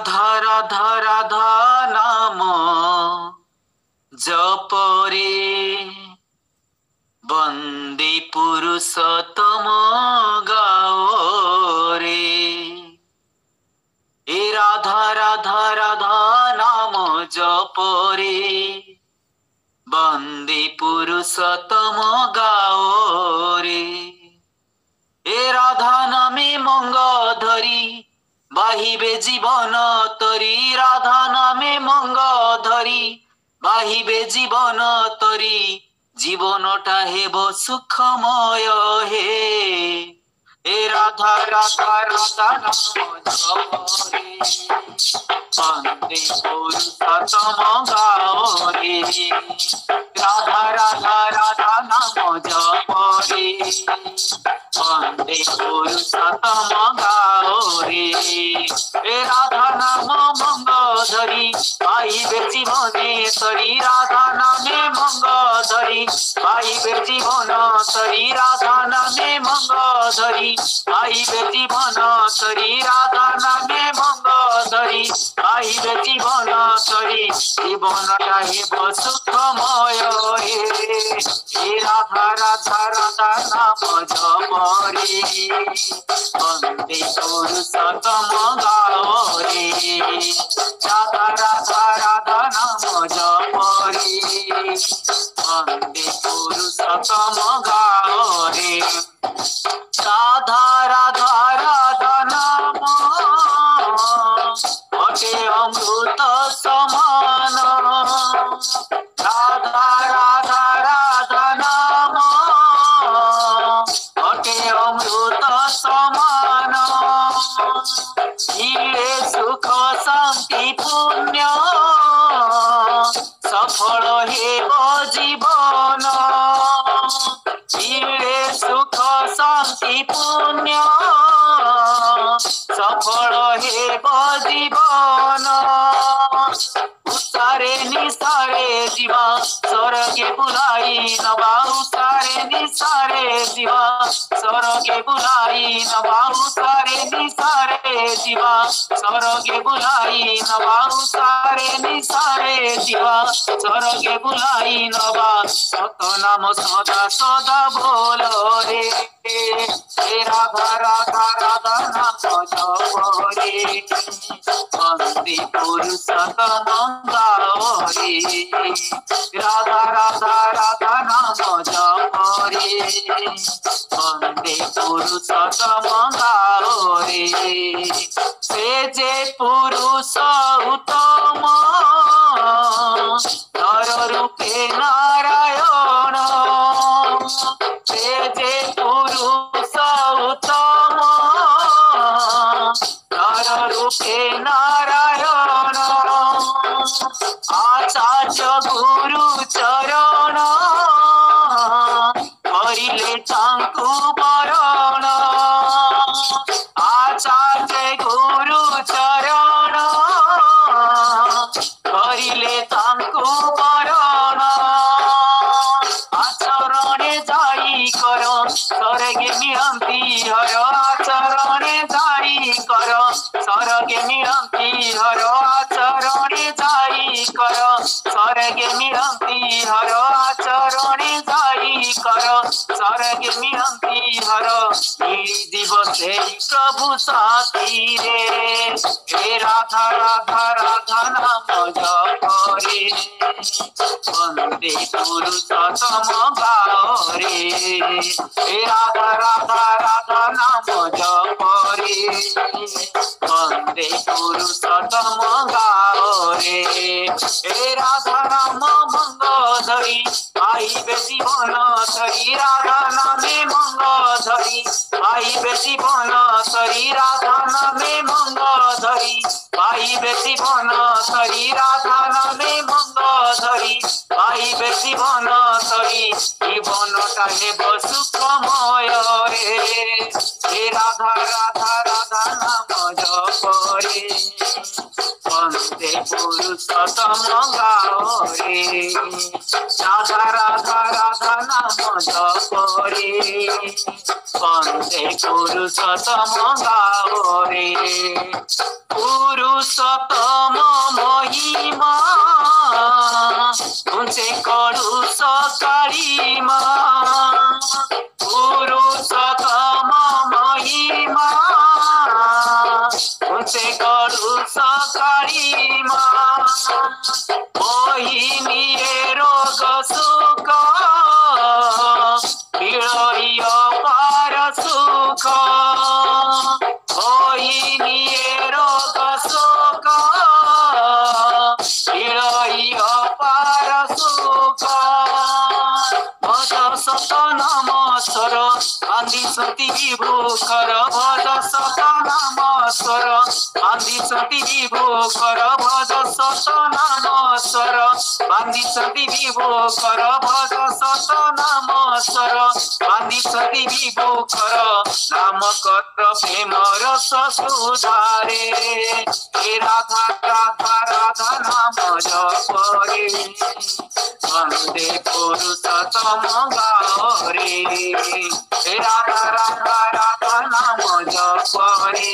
রাধা রাধা রাধা নাম জপরে বন্দে পুরুষোত্তম গাওরে। এ রাধা রাধা রাধা নাম জপরে বন্দে পুরুষোত্তম গাওরে। এ রাধা নামে মঙ্গ ধরি বাহিবে জীবন তরি। রাধা নামে মঙ্গ ধরি বাহিবে জীবন তরি। জীবনটা হেব সুখময় হে। এ রাধা রাধা রাধা নাম জপরে বন্দে পুরুষোত্তম গাওরে। রাধা রাধা রাধা নাম জপরে বন্দে পুরুষোত্তম গাওরে। এ রাধা নাম মঙ্গ ধরি পাইবে জীবনে তরি। রাধা নামে মঙ্গ ধরি পাইবে জীবন তরি। রাধা নামে মঙ্গ ধরি পাইবে জীবন তরি। রাধা নামে মঙ্গ ধরি পাইবে জীবন তরি। জীবনটা হেব সুখময় হে। হে রাধা রাধা রাধা নাম জপরে বন্দে পুরুষোত্তম গাওরে। রাধা রাধা রাধা নাম জপরে বন্দে পুরুষোত্তম গাওরে। রাধা রাধা রাধা নাম অটে অমৃত সমান। রাধা রাধা রাধা নাম অটে অমৃত সমান। ইয়ে সুখ শান্তি পুণ্য সফল হেব জীবন। ইয়ে সুখ শান্তি পুণ্য সফল হেব জীবন। উসারে নিসারে জীবা স্বর্গে বুলাই নবা। উসারে নিসারে জীবা স্বর্গে বুলাই নবা। উসারে নিসারে জীবা স্বর্গে বুলাই নবা। উসারে নিসারে জীবা স্বর্গে বুলাই নবা। সত নাম সদা সদা বলো রে। হে রাধা রাধা রাধা নাম জপরে বন্দে পুরুষোত্তম গাওরে। রাধা রাধা রাধা নাম জপরে বন্দে পুরুষোত্তম গাওরে। সে যে পুরুষ উত্তম নর রূপে নারায়ণ। সে যে পুরুষ উত্তম নর রূপে নারায়ণ। আচার্য গুরু চরণ করিলে তাঙ্কু বরণ। আচার্য গুরু চরণ করিলে তাঙ্কু বরণ। আচরণে যাই কর স্বর্গে মিলন্তি হর। আচরণে যাই কর স্বর্গে মিলন্তি হর। আচরণে যাই কর স্বর্গে মিলন্তি হর। আচরণে যাই কর স্বর্গে মিলন্তি হর। জীব সেই প্রভু সাথী রে। হে রাধা রাধা রাধা নাম জপরে বন্দে পুরুষোত্তম গাওরে। হে রাধা রাধা রাধা নাম জপরে বন্দে পুরুষোত্তম গাওরে। হে রাধা নাম মঙ্গ ধরি পাইবে জীবন তরি। রাধা নামে মঙ্গ ধরি পাইবে জীবন তরি। রাধা নামে মঙ্গ ধরি পাইবে জীবন তরি। রাধা নামে মঙ্গ ধরি পাইবে জীবন তরি। জীবনটা হেব সুখময় রে। হে রাধা রাধা রাধা নাম জপরে বন্দে পুরুষোত্তম গাওরে। রাধা রাধা রাধা নাম জপরে বন্দে পুরুষোত্তম গাওরে। पुरुषोत्तम महिमा तुझे कळूस काळीमा पुरुषोत्तम महिमा तुझे कळूस काळीमा मोहिनी रोग सुख मिळई अपार सुख मोहिनी रोग सुख मिळई अपार सुख भज सत नाम स्वर आंधी सती विभूकर भज सत नाम स्वर आंधी सती विभूकर भज सत नाम स्वर आंधी सती विभूकर भज सत नाम स्वर आंधी सती विभूकर नाम कर प्रेम रस सुधारे हे राधा राधा राधा नाम जप रे वंदे पुरुषोत्तम गाओ रे हे राधा राधा राधा नाम जप रे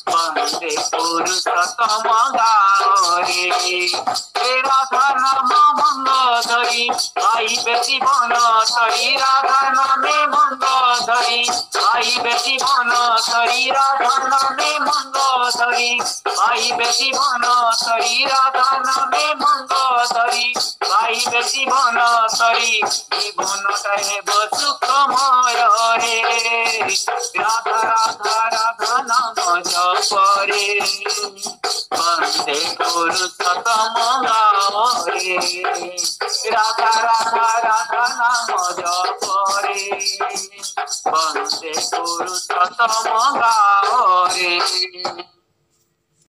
वंदे पुरुषोत्तम गाओ रे हे राधा नाम मंगधरी आईबे जीवन तरी राधा नामे मंगधरी आईबे जीवन तरी राधा नामे मंगधरी आईबे जीवन तरी राधा नामे मंगधरी आईबे जीवन तरी जीवन हेब सुखमय रे राधा राधा राधा नाम जप रे वंदे पुरुषोत्तम गाओ रे राधा राधा राधा नाम जप रे वंदे पुरुषोत्तम गाओ रे।